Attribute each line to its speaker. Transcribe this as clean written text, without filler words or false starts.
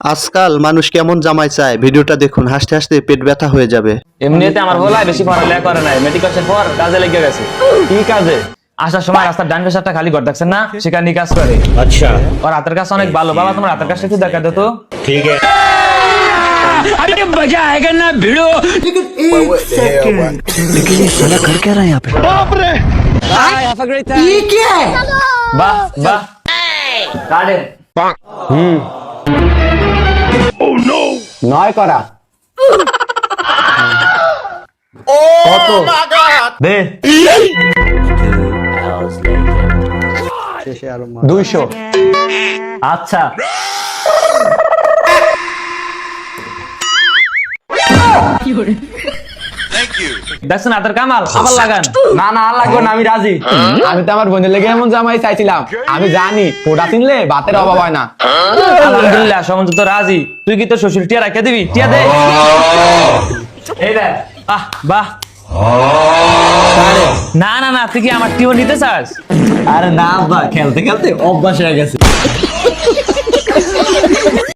Speaker 1: আজকাল মানুষ কেমন জামাই চায়, ভিডিওটা দেখুন, হাসতে হাসতে পেট ব্যথা হয়ে যাবে।
Speaker 2: এমনিতে আমার বলা বেশি পড়ালেখা করে নাই, মেট্রিক পাসের পর কাজে লেগে গেছে। কি কাজে? আসার সময় রাস্তার ডান পাশে একটা খালি ঘর দেখছেন না, সেখানে কাজ করে।
Speaker 3: अच्छा
Speaker 2: ওর হাতের কাজ অনেক ভালো। বাবা তোমার হাতের কাজটা একটু দেখা দে তো।
Speaker 3: ठीक है
Speaker 4: अरे मजा आएगा ना भिड़ो।
Speaker 2: বাহ বাহ গার্ডেন
Speaker 5: নয় করা
Speaker 2: কত দে
Speaker 5: 200
Speaker 2: আচ্ছা দেখছেন হাতের কামাল, আবার লাগান।
Speaker 5: না না আর লাগবে না, আমি রাজি। আমি তো আমার বোনের লেগে এমন জামাই চাইছিলাম। আমি জানি পোড়া কিনলে ভাতের অভাব হয় না।
Speaker 2: আলহামদুলিল্লাহ সমন্ত তো রাজি। তুই কি তোর শ্বশুর টিয়া রেখে দিবি? টিয়া দে। এই দেখ, আহ বাহ। না না না, তুই কি আমার টিও নিতে চাস?
Speaker 6: আরে না আব্বা, খেলতে খেলতে অভ্যাস হয়ে গেছে।